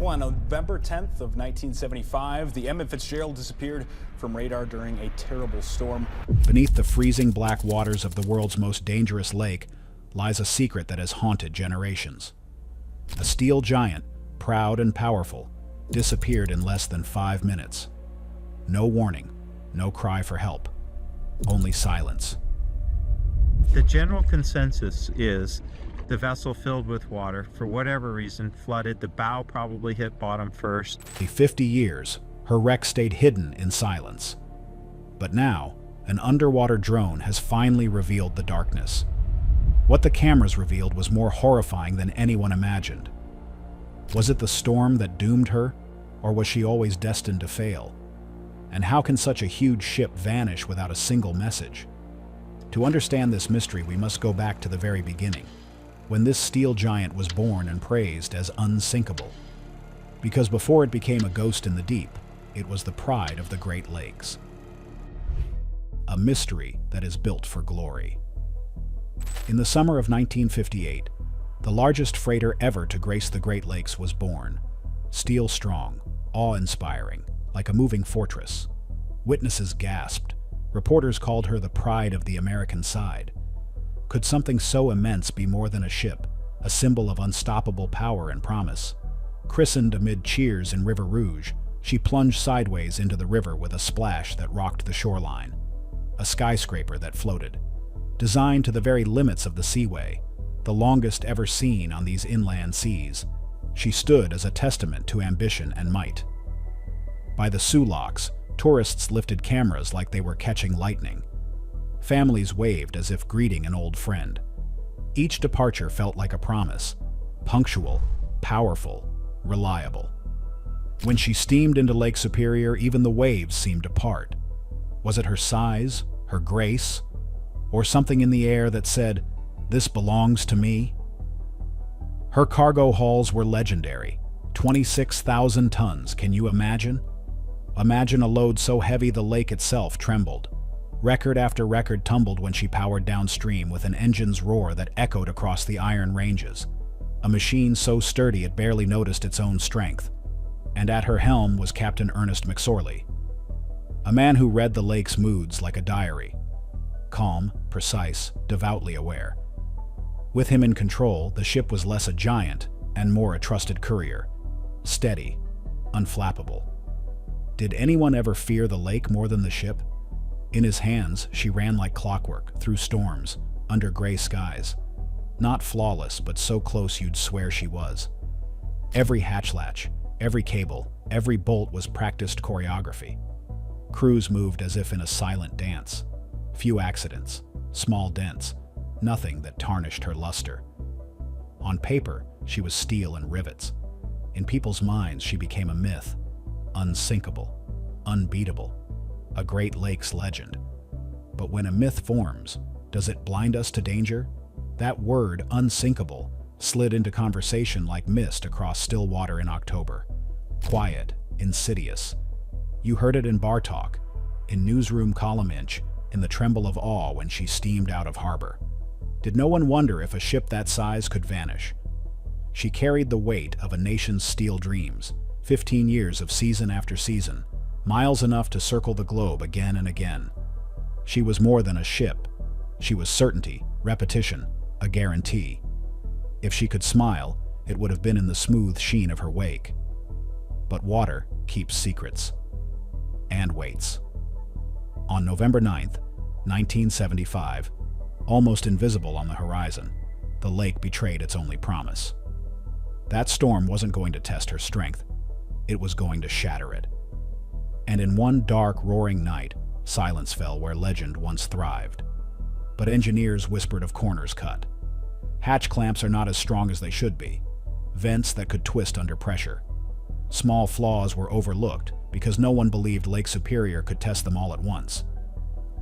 on November 10th of 1975, the Edmund Fitzgerald disappeared from radar during a terrible storm. Beneath the freezing black waters of the world's most dangerous lake lies a secret that has haunted generations. A steel giant, proud and powerful, disappeared in less than 5 minutes. No warning, no cry for help, only silence. The general consensus is the vessel filled with water, for whatever reason, flooded. The bow probably hit bottom first. For 50 years, her wreck stayed hidden in silence. But now, an underwater drone has finally revealed the darkness. What the cameras revealed was more horrifying than anyone imagined. Was it the storm that doomed her, or was she always destined to fail? And how can such a huge ship vanish without a single message? To understand this mystery, we must go back to the very beginning, when this steel giant was born and praised as unsinkable. Because before it became a ghost in the deep, it was the pride of the Great Lakes. A mystery that is built for glory. In the summer of 1958, the largest freighter ever to grace the Great Lakes was born. Steel strong, awe-inspiring, like a moving fortress. Witnesses gasped. Reporters called her the pride of the American side. Could something so immense be more than a ship, a symbol of unstoppable power and promise? Christened amid cheers in River Rouge, she plunged sideways into the river with a splash that rocked the shoreline. A skyscraper that floated. Designed to the very limits of the seaway, the longest ever seen on these inland seas, she stood as a testament to ambition and might. By the Sulaks, tourists lifted cameras like they were catching lightning. Families waved as if greeting an old friend. Each departure felt like a promise, punctual, powerful, reliable. When she steamed into Lake Superior, even the waves seemed to part. Was it her size, her grace, or something in the air that said, "This belongs to me"? Her cargo hauls were legendary. 26,000 tons, can you imagine? Imagine a load so heavy the lake itself trembled. Record after record tumbled when she powered downstream with an engine's roar that echoed across the iron ranges. A machine so sturdy it barely noticed its own strength. And at her helm was Captain Ernest McSorley, a man who read the lake's moods like a diary. Calm, precise, devoutly aware. With him in control, the ship was less a giant and more a trusted courier. Steady, unflappable. Did anyone ever fear the lake more than the ship? In his hands, she ran like clockwork, through storms, under gray skies. Not flawless, but so close you'd swear she was. Every hatch latch, every cable, every bolt was practiced choreography. Crews moved as if in a silent dance. Few accidents, small dents, nothing that tarnished her luster. On paper, she was steel and rivets. In people's minds, she became a myth. Unsinkable, unbeatable, a Great Lakes legend. But when a myth forms, does it blind us to danger? That word, unsinkable, slid into conversation like mist across still water in October. Quiet, insidious. You heard it in bar talk, in newsroom column inch, in the tremble of awe when she steamed out of harbor. Did no one wonder if a ship that size could vanish? She carried the weight of a nation's steel dreams, 15 years of season after season, miles enough to circle the globe again and again. She was more than a ship. She was certainty, repetition, a guarantee. If she could smile, it would have been in the smooth sheen of her wake. But water keeps secrets. And waits. On November 9th, 1975, almost invisible on the horizon, the lake betrayed its only promise. That storm wasn't going to test her strength. It was going to shatter it. And in one dark, roaring night, silence fell where legend once thrived. But engineers whispered of corners cut. Hatch clamps are not as strong as they should be. Vents that could twist under pressure. Small flaws were overlooked because no one believed Lake Superior could test them all at once.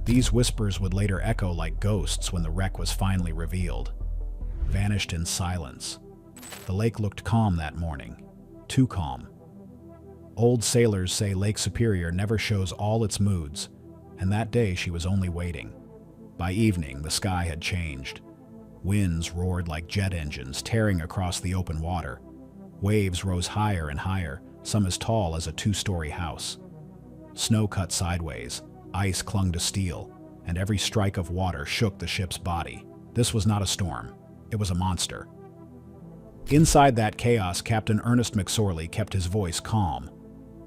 These whispers would later echo like ghosts when the wreck was finally revealed. Vanished in silence. The lake looked calm that morning. Too calm. Old sailors say Lake Superior never shows all its moods, and that day she was only waiting. By evening, the sky had changed. Winds roared like jet engines tearing across the open water. Waves rose higher and higher, some as tall as a two-story house. Snow cut sideways, ice clung to steel, and every strike of water shook the ship's body. This was not a storm. It was a monster. Inside that chaos, Captain Ernest McSorley kept his voice calm.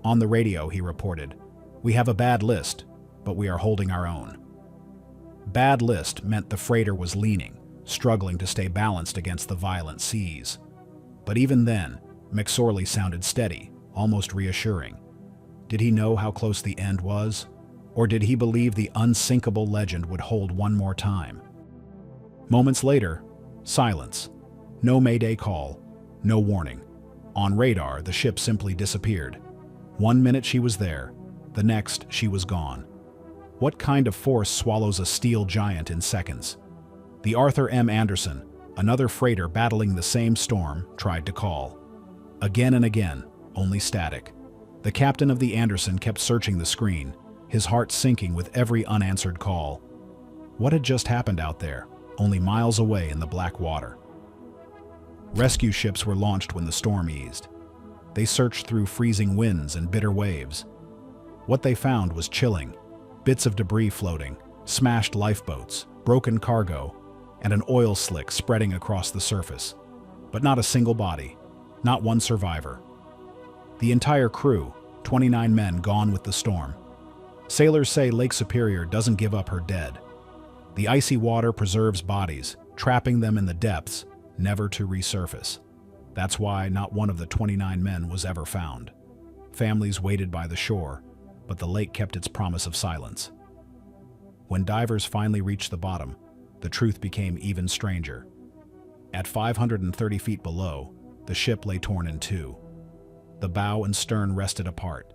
On the radio, he reported, "We have a bad list, but we are holding our own." Bad list meant the freighter was leaning, struggling to stay balanced against the violent seas. But even then, McSorley sounded steady, almost reassuring. Did he know how close the end was? Or did he believe the unsinkable legend would hold one more time? Moments later, silence. No mayday call, no warning. On radar, the ship simply disappeared. 1 minute she was there, the next she was gone. What kind of force swallows a steel giant in seconds? The Arthur M. Anderson, another freighter battling the same storm, tried to call. Again and again, only static. The captain of the Anderson kept searching the screen, his heart sinking with every unanswered call. What had just happened out there, only miles away in the black water? Rescue ships were launched when the storm eased. They searched through freezing winds and bitter waves. What they found was chilling. Bits of debris floating, smashed lifeboats, broken cargo, and an oil slick spreading across the surface. But not a single body, not one survivor. The entire crew, 29 men, gone with the storm. Sailors say Lake Superior doesn't give up her dead. The icy water preserves bodies, trapping them in the depths, never to resurface. That's why not one of the 29 men was ever found. Families waited by the shore, but the lake kept its promise of silence. When divers finally reached the bottom, the truth became even stranger. At 530 feet below, the ship lay torn in two. The bow and stern rested apart,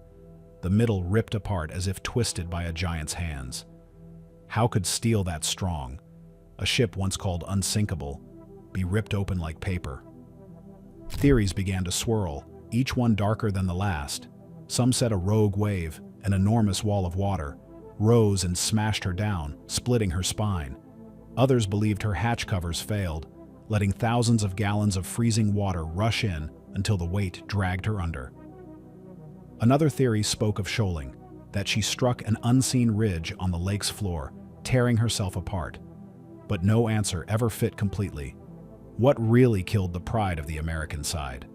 the middle ripped apart as if twisted by a giant's hands. How could steel that strong, a ship once called unsinkable, be ripped open like paper? Theories began to swirl, each one darker than the last. Some said a rogue wave, an enormous wall of water, rose and smashed her down, splitting her spine. Others believed her hatch covers failed, letting thousands of gallons of freezing water rush in until the weight dragged her under. Another theory spoke of shoaling, that she struck an unseen ridge on the lake's floor, tearing herself apart. But no answer ever fit completely. What really killed the pride of the American side?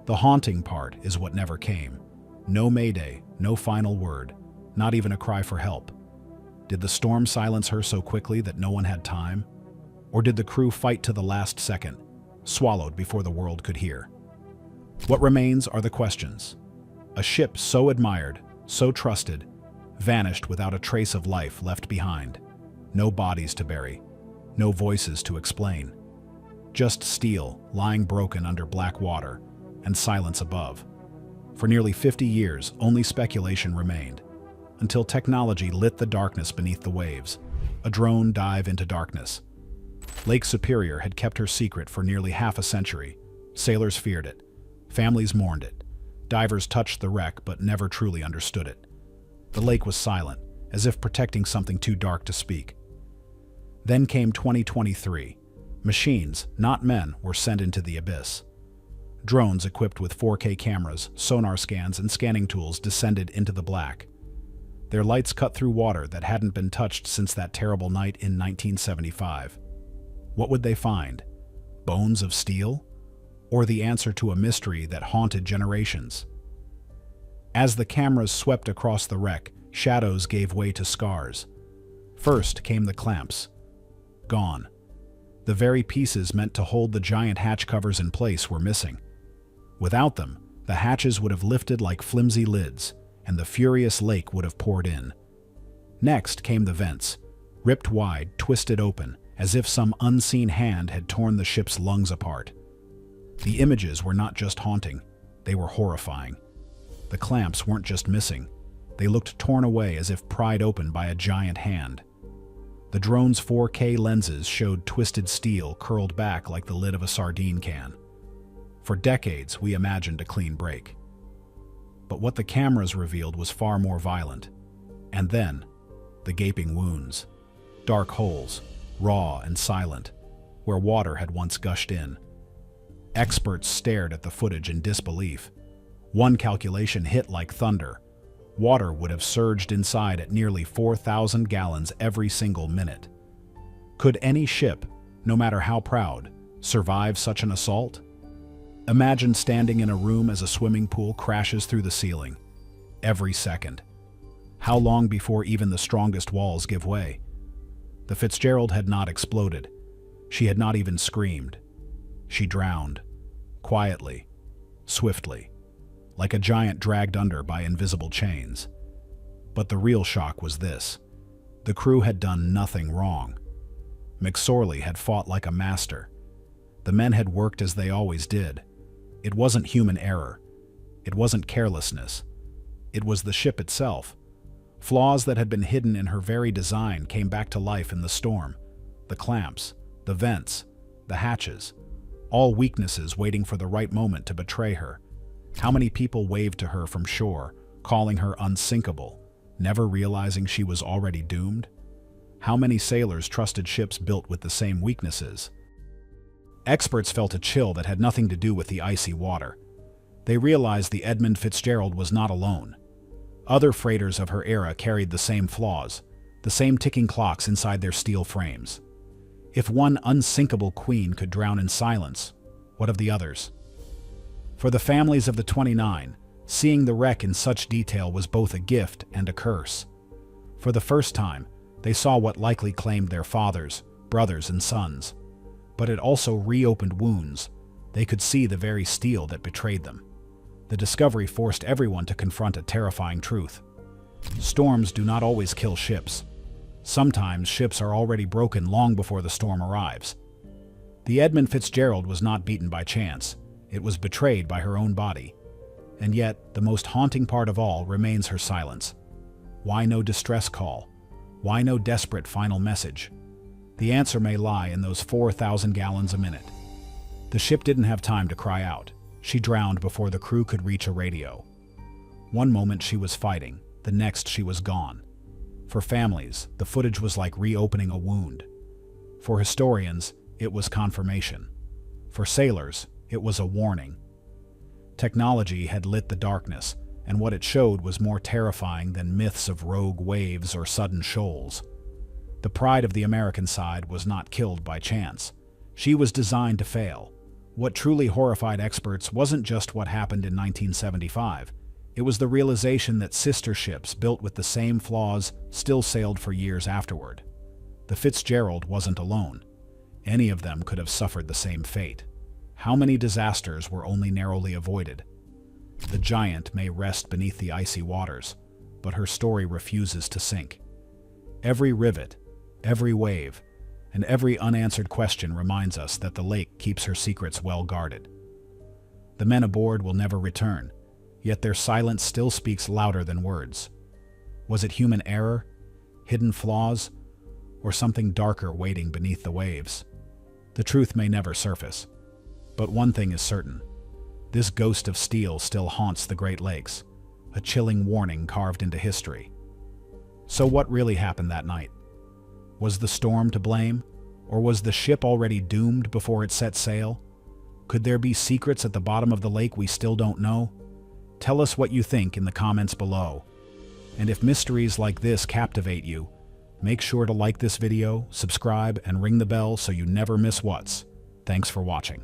The haunting part is what never came. No mayday, no final word, not even a cry for help. Did the storm silence her so quickly that no one had time? Or did the crew fight to the last second, swallowed before the world could hear? What remains are the questions. A ship so admired, so trusted, vanished without a trace of life left behind. No bodies to bury, no voices to explain. Just steel lying broken under black water and silence above. For nearly 50 years, only speculation remained, until technology lit the darkness beneath the waves. A drone dive into darkness. Lake Superior had kept her secret for nearly half a century. Sailors feared it. Families mourned it. Divers touched the wreck but never truly understood it. The lake was silent, as if protecting something too dark to speak. Then came 2023. Machines, not men, were sent into the abyss. Drones equipped with 4K cameras, sonar scans, and scanning tools descended into the black. Their lights cut through water that hadn't been touched since that terrible night in 1975. What would they find? Bones of steel? Or the answer to a mystery that haunted generations? As the cameras swept across the wreck, shadows gave way to scars. First came the clamps. Gone. The very pieces meant to hold the giant hatch covers in place were missing. Without them, the hatches would have lifted like flimsy lids, and the furious lake would have poured in. Next came the vents, ripped wide, twisted open, as if some unseen hand had torn the ship's lungs apart. The images were not just haunting, they were horrifying. The clamps weren't just missing, they looked torn away as if pried open by a giant hand. The drone's 4K lenses showed twisted steel curled back like the lid of a sardine can. For decades, we imagined a clean break. But what the cameras revealed was far more violent. And then, the gaping wounds. Dark holes, raw and silent, where water had once gushed in. Experts stared at the footage in disbelief. One calculation hit like thunder. Water would have surged inside at nearly 4,000 gallons every single minute. Could any ship, no matter how proud, survive such an assault? Imagine standing in a room as a swimming pool crashes through the ceiling. Every second. How long before even the strongest walls give way? The Fitzgerald had not exploded. She had not even screamed. She drowned. Quietly. Swiftly. Like a giant dragged under by invisible chains. But the real shock was this. The crew had done nothing wrong. McSorley had fought like a master. The men had worked as they always did. It wasn't human error. It wasn't carelessness. It was the ship itself. Flaws that had been hidden in her very design came back to life in the storm. The clamps, the vents, the hatches. All weaknesses waiting for the right moment to betray her. How many people waved to her from shore, calling her unsinkable, never realizing she was already doomed? How many sailors trusted ships built with the same weaknesses? Experts felt a chill that had nothing to do with the icy water. They realized the Edmund Fitzgerald was not alone. Other freighters of her era carried the same flaws, the same ticking clocks inside their steel frames. If one unsinkable queen could drown in silence, what of the others? For the families of the 29, seeing the wreck in such detail was both a gift and a curse. For the first time, they saw what likely claimed their fathers, brothers, and sons. But it also reopened wounds. They could see the very steel that betrayed them. The discovery forced everyone to confront a terrifying truth. Storms do not always kill ships. Sometimes ships are already broken long before the storm arrives. The Edmund Fitzgerald was not beaten by chance. It was betrayed by her own body. And yet, the most haunting part of all remains her silence. Why no distress call? Why no desperate final message? The answer may lie in those 4,000 gallons a minute. The ship didn't have time to cry out. She drowned before the crew could reach a radio. One moment she was fighting, the next she was gone. For families, the footage was like reopening a wound. For historians, it was confirmation. For sailors, it was a warning. Technology had lit the darkness, and what it showed was more terrifying than myths of rogue waves or sudden shoals. The pride of the American side was not killed by chance. She was designed to fail. What truly horrified experts wasn't just what happened in 1975. It was the realization that sister ships built with the same flaws still sailed for years afterward. The Fitzgerald wasn't alone. Any of them could have suffered the same fate. How many disasters were only narrowly avoided? The giant may rest beneath the icy waters, but her story refuses to sink. Every rivet, every wave, and every unanswered question reminds us that the lake keeps her secrets well guarded. The men aboard will never return, yet their silence still speaks louder than words. Was it human error, hidden flaws, or something darker waiting beneath the waves? The truth may never surface, but one thing is certain. This ghost of steel still haunts the Great Lakes, a chilling warning carved into history. So what really happened that night? Was the storm to blame, or was the ship already doomed before it set sail? Could there be secrets at the bottom of the lake we still don't know? Tell us what you think in the comments below. And if mysteries like this captivate you, make sure to like this video, subscribe, and ring the bell so you never miss what's. Thanks for watching.